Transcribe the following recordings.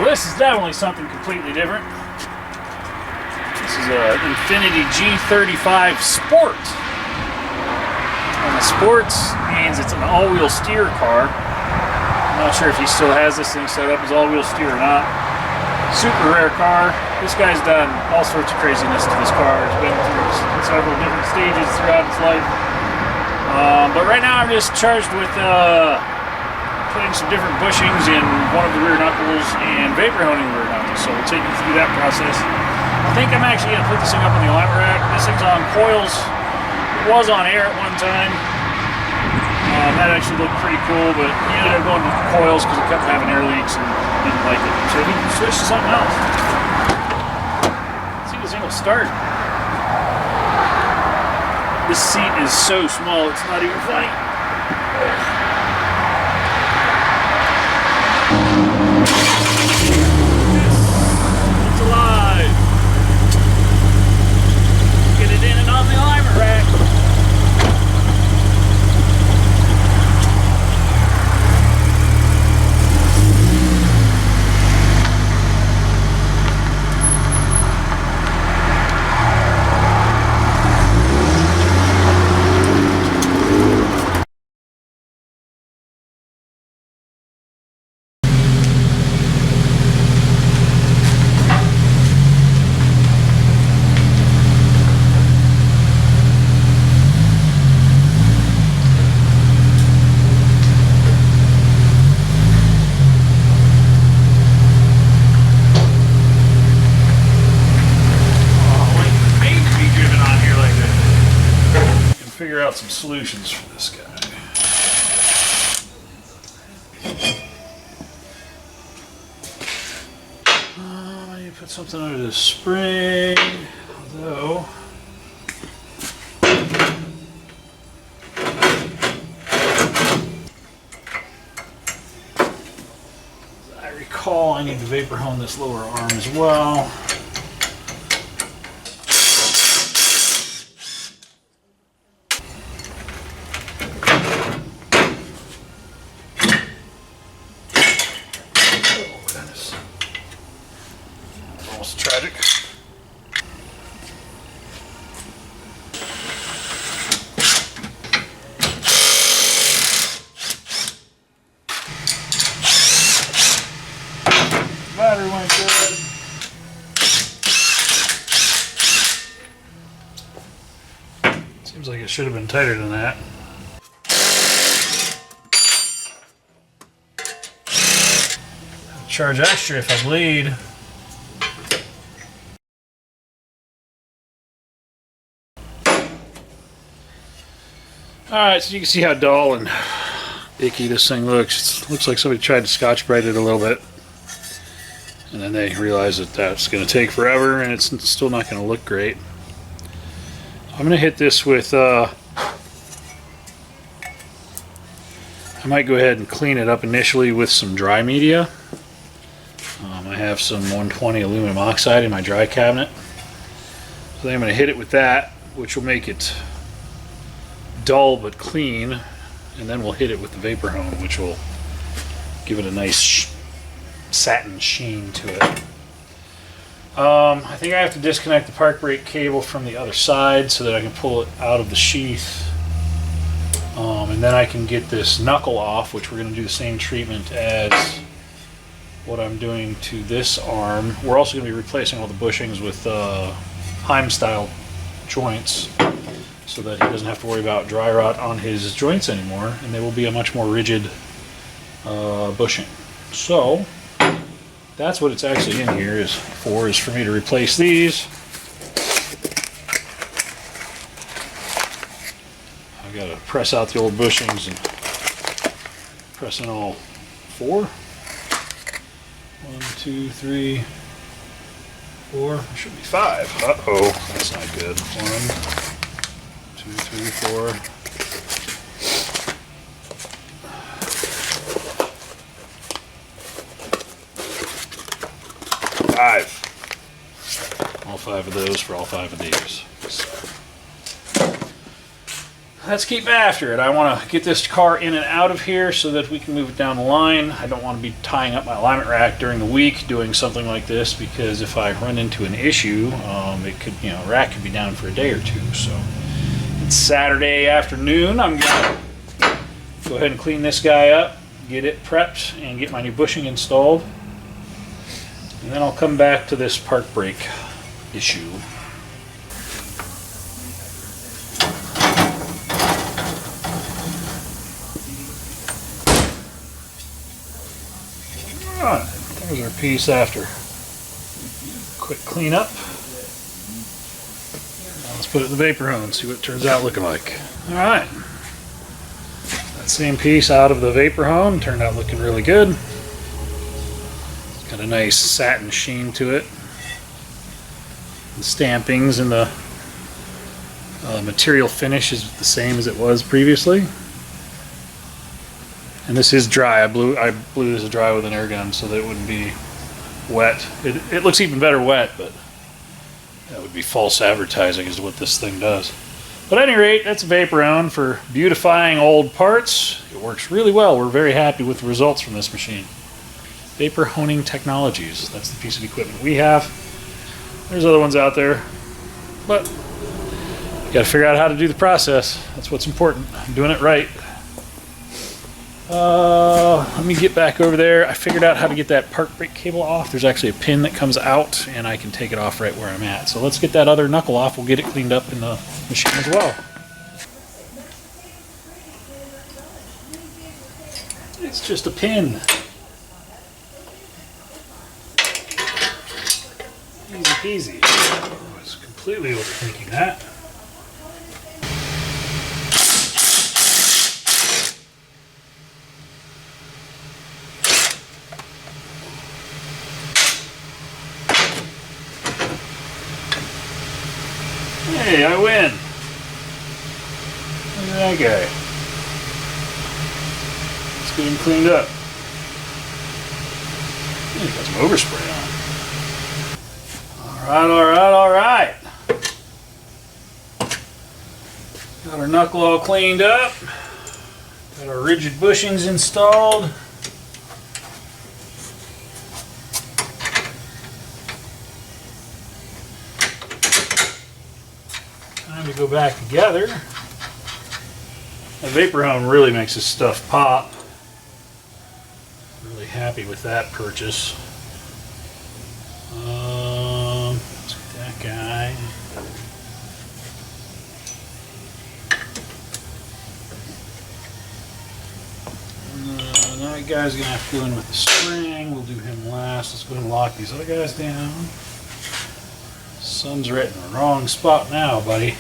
this is definitely something completely different. This is an Infiniti G35 Sport. And the Sports means it's an all-wheel steer car. I'm not sure if he still has this thing set up as all-wheel steer or not. Super rare car. This guy's done all sorts of craziness to this car. It's been through several different stages throughout its life. But right now I'm just charged with putting some different bushings in one of the rear knuckles and vapor honing the rear knuckles. So we'll take you through that process. I think I'm actually going to put this thing up on the alignment rack. This thing's on coils. It was on air at one time. That actually looked pretty cool, but he ended up going to coils because it kept having air leaks and didn't like it. So he switched to something else. Let's see if this thing will start. This seat is so small, it's not even funny. It's alive. Get it in and on the alignment rack. Figure out some solutions for this guy. I need to put something under the spring, although as I recall, I need to vapor hone this lower arm as well. Tragic. Battery went good. Seems like it should have been tighter than that. Charge extra if I bleed. Alright, so you can see how dull and icky this thing looks. It looks like somebody tried to Scotch-Brite it a little bit. And then they realized that that's going to take forever and it's still not going to look great. I'm going to hit this with, I might go ahead and clean it up initially with some dry media. I have some 120 aluminum oxide in my dry cabinet. So then I'm going to hit it with that, which will make it dull but clean, and then we'll hit it with the vapor hone, which will give it a nice satin sheen to it. I think I have to disconnect the park brake cable from the other side so that I can pull it out of the sheath, and then I can get this knuckle off, which we're going to do the same treatment as what I'm doing to this arm. We're also going to be replacing all the bushings with Heim style joints, so that he doesn't have to worry about dry rot on his joints anymore, and they will be a much more rigid bushing. So that's what it's actually in here is for me to replace these. I gotta press out the old bushings and press in all four. 1, 2, 3, 4. Should be 5. Uh-oh, that's not good. 1, 2, 3, 4. 5. All 5 of those for all 5 of these. let's keep after it. I want to get this car in and out of here so that we can move it down the line. I don't want to be tying up my alignment rack during the week doing something like this, because if I run into an issue, it could, rack could be down for a day or two. So it's Saturday afternoon. I'm gonna go ahead and clean this guy up, get it prepped, and get my new bushing installed. And then I'll come back to this park brake issue. Alright, there's our piece after. Quick cleanup. Now let's put it in the vapor hone and see what it turns out looking like. Alright. That same piece out of the vapor hone turned out looking really good. It's got a nice satin sheen to it. The stampings and the material finish is the same as it was previously. And this is dry. I blew this dry with an air gun so that it wouldn't be wet. It looks even better wet, but that would be false advertising as to what this thing does. But at any rate, that's a vapor hone for beautifying old parts. It works really well. We're very happy with the results from this machine. Vapor honing technologies. That's the piece of equipment we have. There's other ones out there, but you got to figure out how to do the process. That's what's important. Doing it right. Let me get back over there. I figured out how to get that park brake cable off. There's actually a pin that comes out, and I can take it off right where I'm at. So let's get that other knuckle off. We'll get it cleaned up in the machine as well. It's just a pin. Easy peasy. I was completely overthinking that. Hey, I win! Look at that guy. Let's get him cleaned up. He's got some overspray on. Alright. Got our knuckle all cleaned up. Got our rigid bushings installed. Time to go back together. The vapor hone really makes this stuff pop. Really happy with that purchase. Let's get that guy. That guy's gonna have to go in with the spring. We'll do him last. Let's go ahead and lock these other guys down. Sun's right in the wrong spot now, buddy.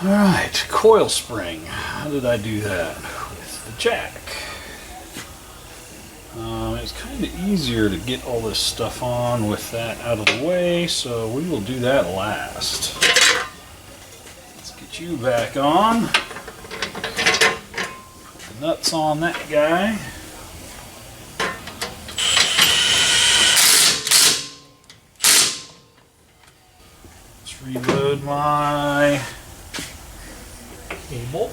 Alright, coil spring. How did I do that? With the jack. It's kind of easier to get all this stuff on with that out of the way, so we will do that last. Let's get you back on. Put the nuts on that guy. Let's reload my cable.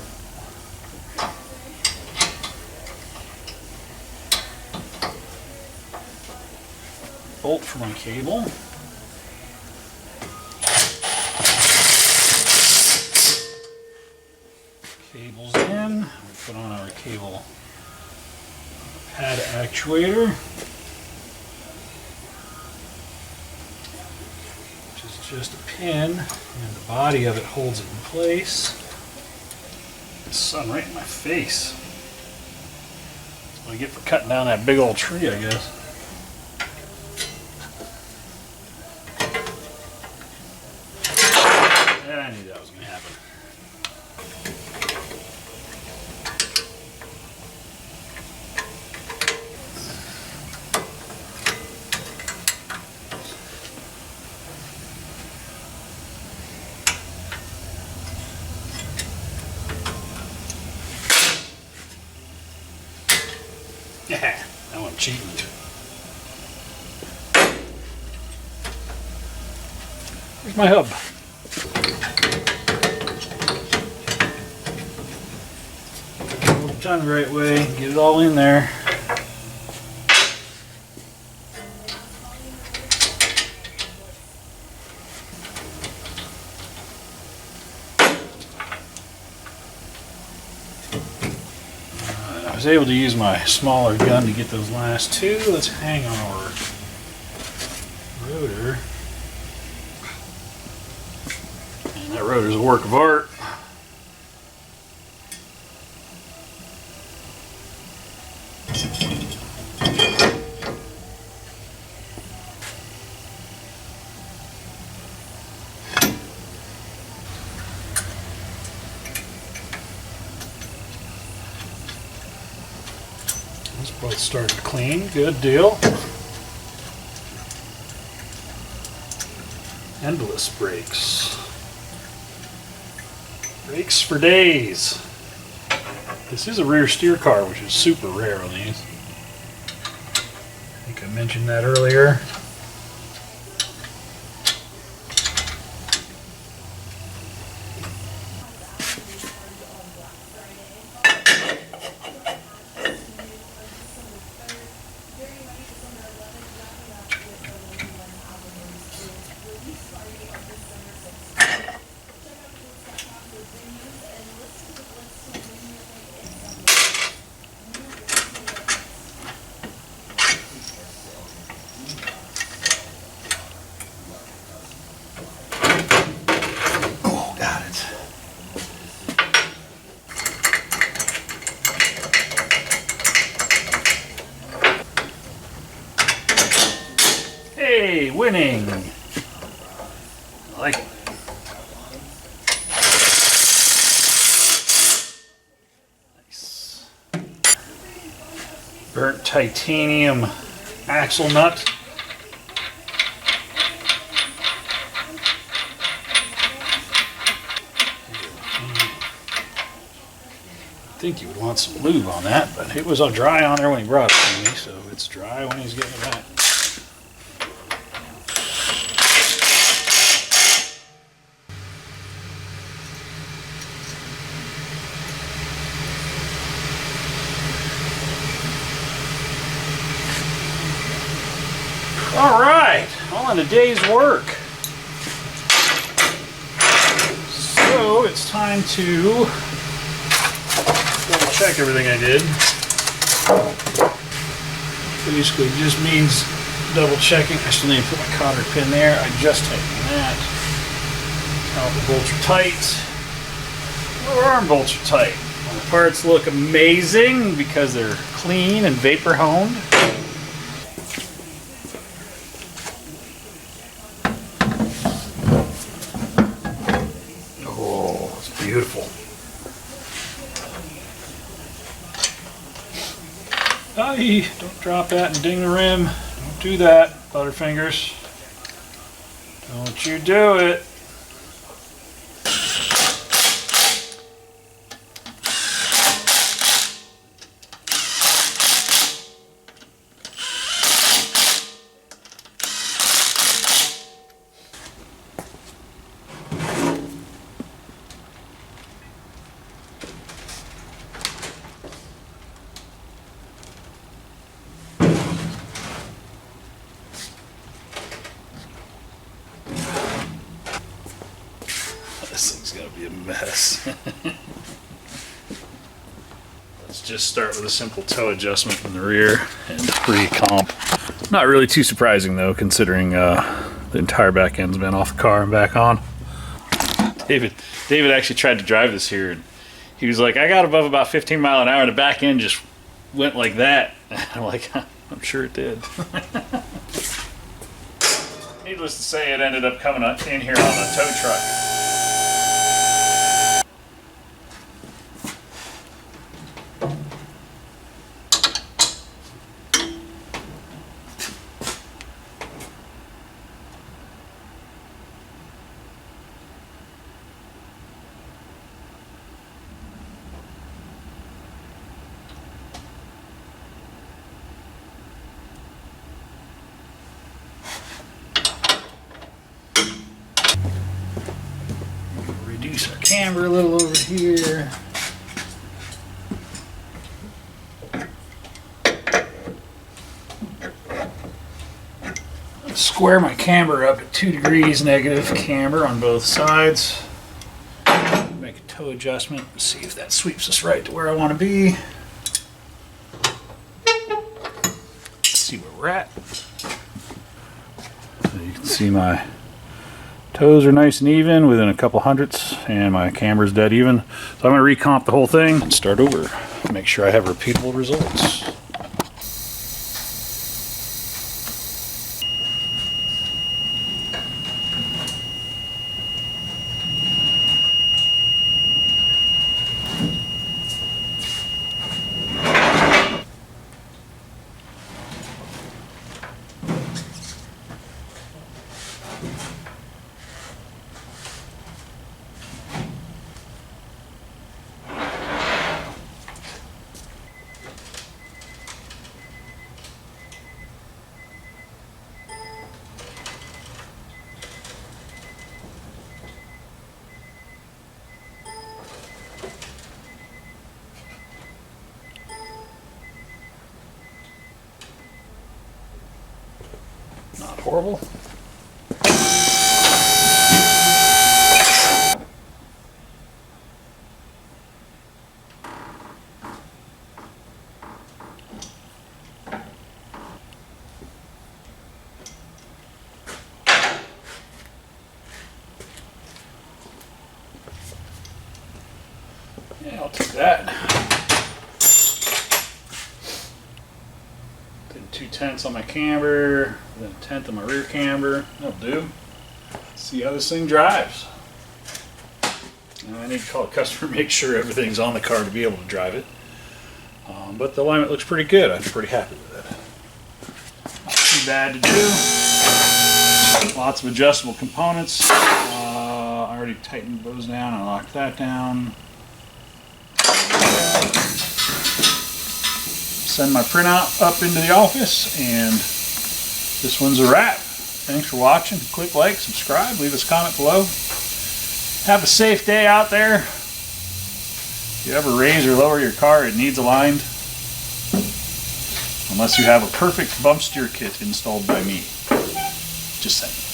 Bolt for my cable. Cable's in. We put on our cable pad actuator, which is just a pin, and the body of it holds it in place. The sun right in my face. That's what I get for cutting down that big old tree, I guess. I knew that was going to happen. cheating. Here's my hub. Done the right way, get it all in there. I was able to use my smaller gun to get those last two. Let's hang our rotor. And that rotor's a work of art. Both started clean, good deal. Endless brakes. Brakes for days. This is a rear steer car, which is super rare on these. I think I mentioned that earlier. Hey, winning! I like it. Nice. Burnt titanium axle nut. I think you would want some lube on that, but it was all dry on there when he brought it to me, so it's dry when he's getting it back. All right, on a day's work. So it's time to double check everything I did. Basically just means double checking. I still need to put my cotter pin there. I just tightened that. Now the bolts are tight. Our arm bolts are tight. The parts look amazing because they're clean and vapor honed. Beautiful. Aye, don't drop that and ding the rim. Don't do that, Butterfingers. Don't you do it. This thing's gonna be a mess. Let's just start with a simple toe adjustment in the rear and pre-comp. Not really too surprising though, considering the entire back end's been off the car and back on. David actually tried to drive this here, and he was like, I got above about 15 miles an hour, and the back end just went like that. I'm like, I'm sure it did. Needless to say, it ended up coming in here on a tow truck. camber a little over here. Square my camber up at 2 degrees negative camber on both sides. Make a toe adjustment, see if that sweeps us right to where I want to be. Let's see where we're at. So you can see my toes are nice and even within a couple hundredths, and my camber's dead even. So I'm going to recomp the whole thing and start over. Make sure I have repeatable results. Not horrible. Yeah, I'll take that. Did 2/10 on my camber, then 1/10 on my rear camber. That'll do. Let's see how this thing drives. Now I need to call a customer, make sure everything's on the car to be able to drive it. But the alignment looks pretty good. I'm pretty happy with it. Not too bad to do. Lots of adjustable components. I already tightened those down. I locked that down. Send my printout up into the office, and this one's a wrap. Thanks for watching. Click like, subscribe, leave us a comment below. Have a safe day out there. If you ever raise or lower your car, it needs aligned. Unless you have a perfect bump steer kit installed by me. Just saying.